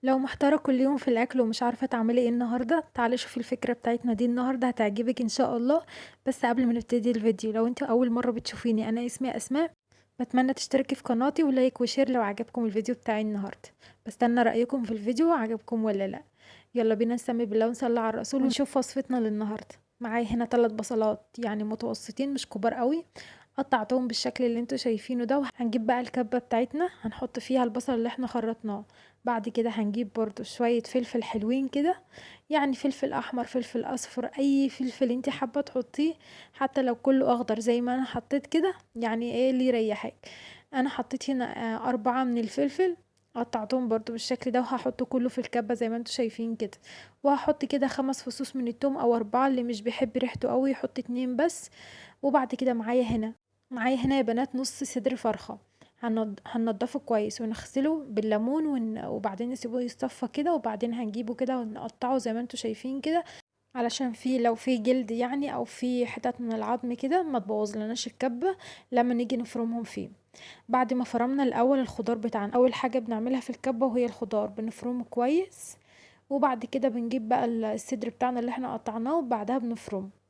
لو محتارة كل يوم في الأكل ومش عارفة تعملي ايه النهاردة، تعالي شوفي الفكرة بتاعتنا دي النهاردة هتعجبك ان شاء الله. بس قبل ما نبتدي الفيديو، لو انت أول مرة بتشوفيني، أنا اسمي أسماء. بتمنى تشتركي في قناتي ولايك وشير لو عجبكم الفيديو بتاعي النهاردة. بستنى رأيكم في الفيديو، عجبكم ولا لأ. يلا بينا نسمي بالله ونصلي على الرسول ونشوف وصفتنا للنهاردة. معايا هنا 3 بصلات يعني متوسطين مش كبار قوي، قطعتهم بالشكل اللي انتوا شايفينه ده. وهنجيب بقى الكبة بتاعتنا هنحط فيها البصل اللي احنا خرطناه. بعد كده هنجيب برضو شوية فلفل حلوين كده، يعني فلفل احمر فلفل اصفر اي فلفل انتي حابة تحطيه، حتى لو كله اخضر زي ما انا حطيت كده، يعني ايه اللي يريحك. انا حطيت هنا 4 من الفلفل، قطعتهم برضو بالشكل ده، وهحطه كله في الكبة زي ما انتوا شايفين كده. وهحط كده 5 فصوص من التوم او 4، اللي مش بيحب ريحته قوي يحط 2 بس. وبعد كده معايا هنا يا بنات نص صدر فرخة. هننضفه كويس ونغسله بالليمون وبعدين نسيبه يصفى كده، وبعدين هنجيبه كده ونقطعه زي ما انتوا شايفين كده، علشان لو في جلد يعني او في حتت من العظم كده ما تبوظ لناش الكبة لما نيجي نفرمهم فيه. بعد ما فرمنا الاول الخضار بتاعنا، اول حاجة بنعملها في الكبة وهي الخضار بنفرمه كويس. وبعد كده بنجيب بقى الصدر بتاعنا اللي احنا قطعناه، وبعدها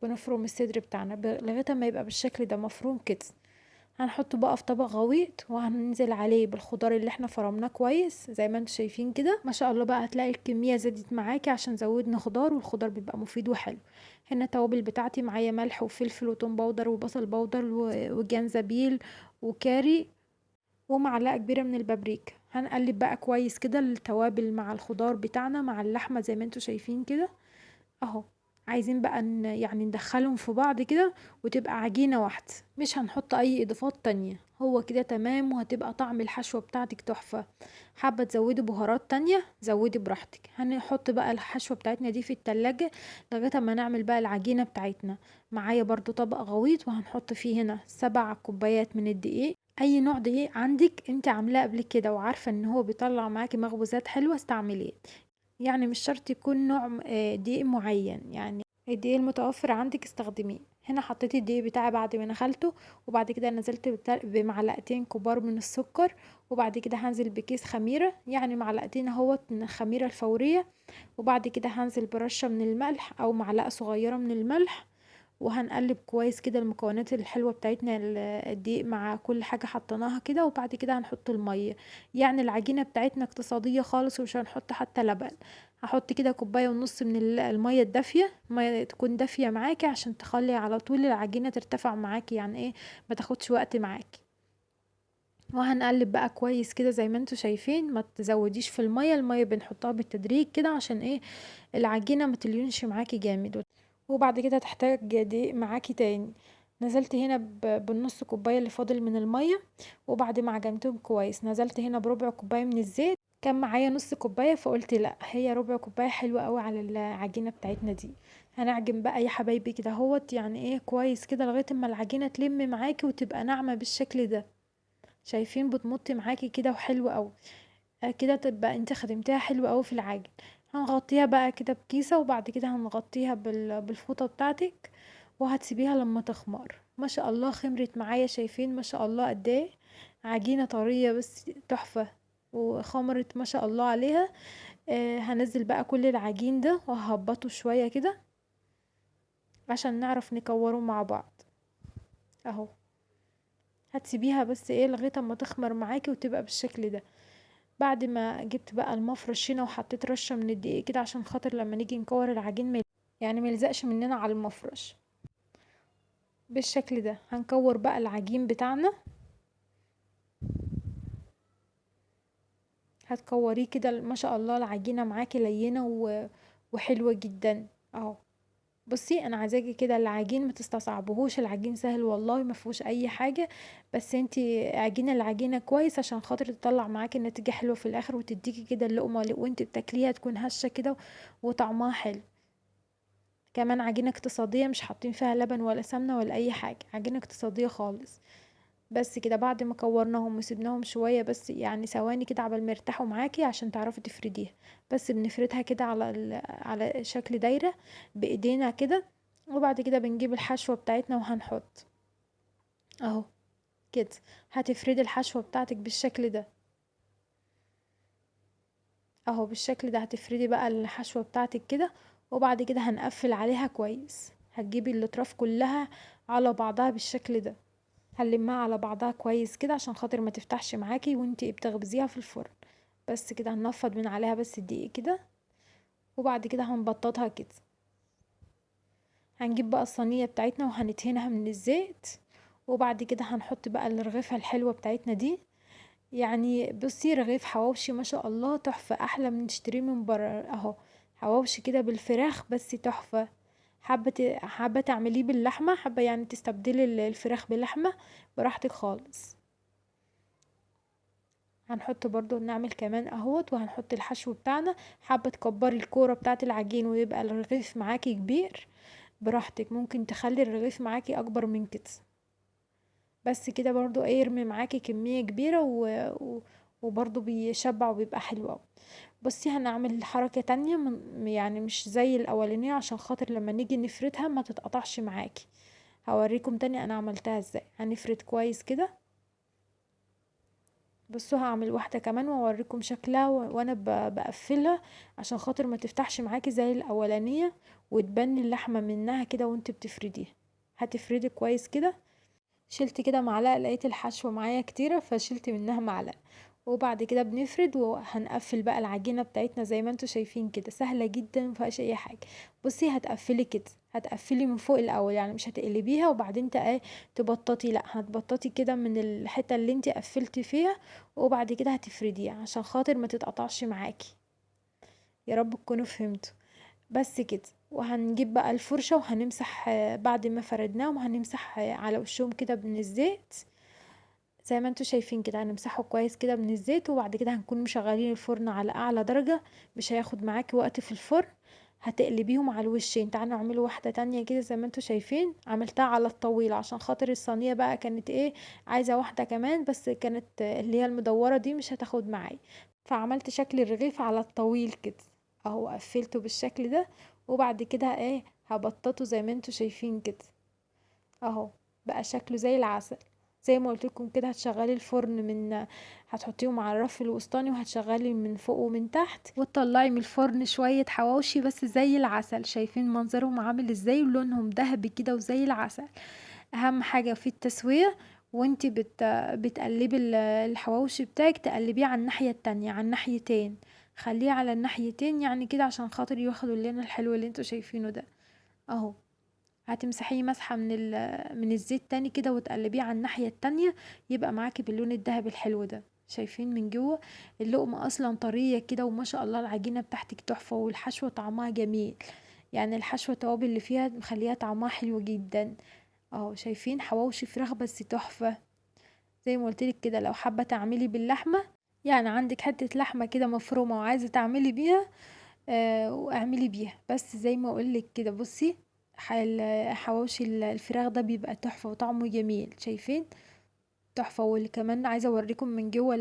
بنفرم الصدر بتاعنا لغاية ما يبقى بالشكل ده مفروم كده. هنحطه بقى في طبق غويط وهننزل عليه بالخضار اللي احنا فرمناه كويس زي ما انتوا شايفين كده. ما شاء الله بقى هتلاقي الكمية زادت معاكي عشان زودنا خضار، والخضار بيبقى مفيد وحلو. هنا التوابل بتاعتي معايا ملح وفلفل وتوم باودر وبصل باودر وجنزبيل وكاري، ومعلقة كبيرة من البابريكا. هنقلب بقى كويس كده التوابل مع الخضار بتاعنا مع اللحمة زي ما انتوا شايفين كده اهو. عايزين بقى يعني ندخلهم في بعض كده وتبقى عجينة واحدة، مش هنحط اي اضافات تانية، هو كده تمام. وهتبقى طعم الحشوة بتاعتك تحفة. حابة تزودي بهارات تانية زودي براحتك. هنحط بقى الحشوة بتاعتنا دي في التلاجة لغاية ما نعمل بقى العجينة بتاعتنا. معايا برضو طبق غويط وهنحط فيه هنا 7 كوبايات من الدقيق. اي نوع دقيق عندك انت عاملاه قبل كده وعارفة ان هو بيطلع معاكي مخبوزات حلوة استعمليه. يعني مش شرط يكون نوع دقيق معين، يعني الدقيق المتوفر عندك استخدميه. هنا حطيت الدقيق بتاعي بعد ما نخلته، وبعد كده نزلت بمعلقتين كبار من السكر. وبعد كده هنزل بكيس خميرة، يعني معلقتين اهوت من الخميرة الفورية. وبعد كده هنزل برشة من الملح او معلقة صغيرة من الملح. وهنقلب كويس كده المكونات الحلوة بتاعتنا الدقيق مع كل حاجة حطيناها كده. وبعد كده هنحط المية، يعني العجينة بتاعتنا اقتصادية خالص ومش هنحط حتى لبن. هحط كده كوباية ونص من المية الدافية، المية تكون دافية معاكي عشان تخلي على طول العجينة ترتفع معاكي، يعني ايه ما تاخدش وقت معاكي. وهنقلب بقى كويس كده زي ما انتوا شايفين، ما تزوديش في المية بنحطها بالتدريج كده عشان ايه العجينة ما تلينش معاكي جامد. وبعد كده تحتاج دقيق معاكي تاني. نزلت هنا بالنص كوباية اللي فاضل من المية. وبعد ما عجنتهم كويس نزلت هنا بربع كوباية من الزيت. كان معايا نص كوباية فقلت لا، هي ربع كوباية حلوة قوي على العجينة بتاعتنا دي. هنعجن بقى يا حبايبي كده هوت، يعني ايه كويس كده لغاية اما العجينة تلم معاكي وتبقى ناعمة بالشكل ده. شايفين بتمط معاكي كده وحلو قوي. كده تبقى انت خدمتيها حلو قوي في العجن. هنغطيها بقى كده بكيسة، وبعد كده هنغطيها بالفوطة بتاعتك. وهتسيبيها لما تخمر. ما شاء الله خمرت معايا، شايفين ما شاء الله قد ايه عجينة طرية بس تحفة. وخمرت ما شاء الله عليها. هنزل بقى كل العجين ده وههبطه شوية كده عشان نعرف نكوره مع بعض اهو. هتسيبيها بس ايه لغاية اما تخمر معاكي وتبقى بالشكل ده. بعد ما جبت بقى المفرش هنا وحطيت رشة من الدقيق كده عشان خاطر لما نيجي نكور العجين يعني ميلزقش مننا على المفرش. بالشكل ده هنكور بقى العجين بتاعنا. هتكوريه كده ما شاء الله العجينة معاكي لينة وحلوة جدا اهو. بصي انا عايزاكي كده العجين ما تستصعبهوش، العجين سهل والله ما فيهوش اي حاجه. بس انتي اعجني العجينه كويس عشان خاطر تطلع معاكي النتيجه حلوه في الاخر، وتديكي كده اللقمه وانتي بتاكليها تكون هشه كده وطعمها حلو. كمان عجينة اقتصادية مش حاطين فيها لبن ولا سمنة ولا اي حاجة، عجينة اقتصادية خالص. بس كده بعد ما كورناهم وسيبناهم شوية بس يعني ثواني كده عبال ما يرتاحوا معاكي عشان تعرفي تفرديها. بس بنفردها كده على شكل دايرة بايدينا كده. وبعد كده بنجيب الحشوة بتاعتنا وهنحط اهو كده. هتفردي الحشوة بتاعتك بالشكل ده اهو بالشكل ده. هتفردي بقى الحشوة بتاعتك كده، وبعد كده هنقفل عليها كويس. هتجيبي الاطراف كلها على بعضها بالشكل ده، هنلمها على بعضها كويس كده عشان خاطر ما تفتحش معاكي وانتي بتخبزيها في الفرن. بس كده هننفض من عليها بس دقيق كده، وبعد كده هنبططها كده. هنجيب بقى الصينية بتاعتنا وهندهنها من الزيت، وبعد كده هنحط بقى الرغيفة الحلوة بتاعتنا دي. يعني بصي رغيف حواوشي ما شاء الله تحفة، احلى من تشتريه من بره اهو. حواوشي كده بالفراخ بس تحفة. حابة تعمليه باللحمة، حابة يعني تستبدلي الفراخ باللحمة، براحتك خالص. هنحط برضو نعمل كمان اهوت، وهنحط الحشو بتاعنا. حابة تكبري الكورة بتاعة العجين ويبقى الرغيف معاكي كبير، براحتك. ممكن تخلي الرغيف معاكي اكبر من كده، بس كده برضو يرمي معاكي كمية كبيرة وبرضو بيشبع وبيبقى حلو اوي. بصي هنعمل حركة تانية يعني مش زي الاولانية، عشان خاطر لما نيجي نفردها ما تتقطعش معاكي. هوريكم تاني انا عملتها ازاي. هنفرد كويس كده. بصوا هعمل واحدة كمان واوريكم شكلها وانا بقفلها، عشان خاطر ما تفتحش معاكي زي الاولانية، وتبني اللحمة منها كده وانت بتفرديها. هتفردي كويس كده. شلت كده معلقة، لقيت الحشوة معايا كتيرة فشلت منها معلقة. وبعد كده بنفرد وهنقفل بقى العجينة بتاعتنا زي ما انتوا شايفين كده، سهلة جدا مفيهاش اي حاجة. بصي هتقفلي كده، هتقفلي من فوق الاول، يعني مش هتقلبيها وبعدين تبططي، لا هتبططي كده من الحتة اللي انت قفلتي فيها، وبعد كده هتفرديها عشان خاطر ما تتقطعش معاكي. يا رب تكونوا فهمتوا. بس كده. وهنجيب بقى الفرشة وهنمسح بعد ما فردناهم هنمسح على وشهم كده من الزيت، زي ما انتوا شايفين كده. هنمسحه كويس كده من الزيت، وبعد كده هنكون مشغلين الفرن على اعلى درجة، مش هياخد معاكي وقت في الفرن. هتقلبيهم على الوشين. تعالوا نعملوا واحدة تانية كده زي ما انتوا شايفين. عملتها على الطويل عشان خاطر الصينية بقى كانت عايزة واحدة كمان، بس كانت اللي هي المدورة دي مش هتاخد معايا، فعملت شكل الرغيف على الطويل كده اهو. قفلته بالشكل ده، وبعد كده هبططه زي ما انتوا شايفين كده اهو. بقى شكله زي العسل. زي ما قلت لكم كده، هتشغلي الفرن هتحطيهم على الرف الوسطاني، وهتشغلي من فوق ومن تحت، وتطلعي من الفرن شوية حواوشي بس زي العسل. شايفين منظرهم عامل ازاي، ولونهم ذهبي كده وزي العسل. اهم حاجة في التسوية، وانتي بتقلبي الحواوشي بتاعك، تقلبيه على الناحية التانية، على الناحيتين. خليه على الناحيتين يعني كده عشان خاطر ياخدوا اللون الحلو اللي انتوا شايفينه ده اهو. هتمسحيه مسحة من الزيت تاني كده، وتقلبيه على الناحية التانية، يبقى معاكي باللون الذهبي الحلو ده. شايفين من جوه اللقمة اصلا طرية كده، وما شاء الله العجينة بتاعتك تحفة، والحشوة طعمها جميل. يعني الحشوة التوابل اللي فيها مخليها طعمها حلو جدا اهو. شايفين حواوشي فراخ بس تحفة. زي ما قلتلك كده، لو حابة تعملي باللحمة، يعني عندك حتة لحمة كده مفرومة وعايزة تعملي بيها، واعملي بيها. بس زي ما اقولك كده بصي، حواوشي الفراخ ده بيبقى تحفة وطعمه جميل. شايفين تحفة. واللي كمان عايزة اوريكم من جوه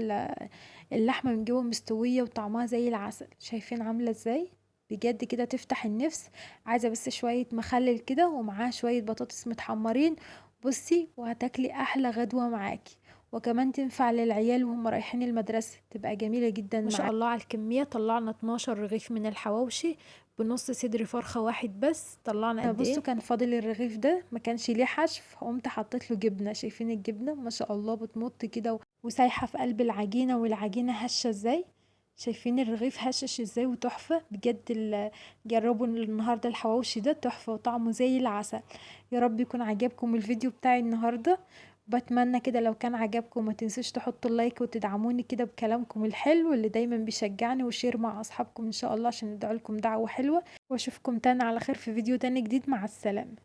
اللحمة من جوه مستوية وطعمها زي العسل. شايفين عاملة ازاي، بجد كده تفتح النفس. عايزة بس شوية مخلل كده ومعاه شوية بطاطس متحمرين، بصي وهتاكلي احلى غدوة معاكي. وكمان تنفع للعيال وهم رايحين المدرسة، تبقى جميلة جدا ما شاء الله على الكمية. طلعنا 12 رغيف من الحواوشي بنص صدر فرخة واحد بس. طلعنا قد بصوا كان فاضل الرغيف ده ما كانش ليه حشو، قمت حطيت له جبنة. شايفين الجبنة ما شاء الله بتمط كده وسايحة في قلب العجينة، والعجينة هشة ازاي. شايفين الرغيف هشش ازاي وتحفة بجد. جربوا النهاردة الحواوشي ده تحفة وطعمه زي العسل. يا رب يكون عجبكم الفيديو بتاعي النهاردة. بتمنى كده لو كان عجبكم ما تنسوش تحطوا اللايك وتدعموني كده بكلامكم الحلو اللي دايما بيشجعني، وشير مع اصحابكم ان شاء الله عشان ندعو لكم دعوة حلوة. واشوفكم تاني على خير في فيديو تاني جديد. مع السلامة.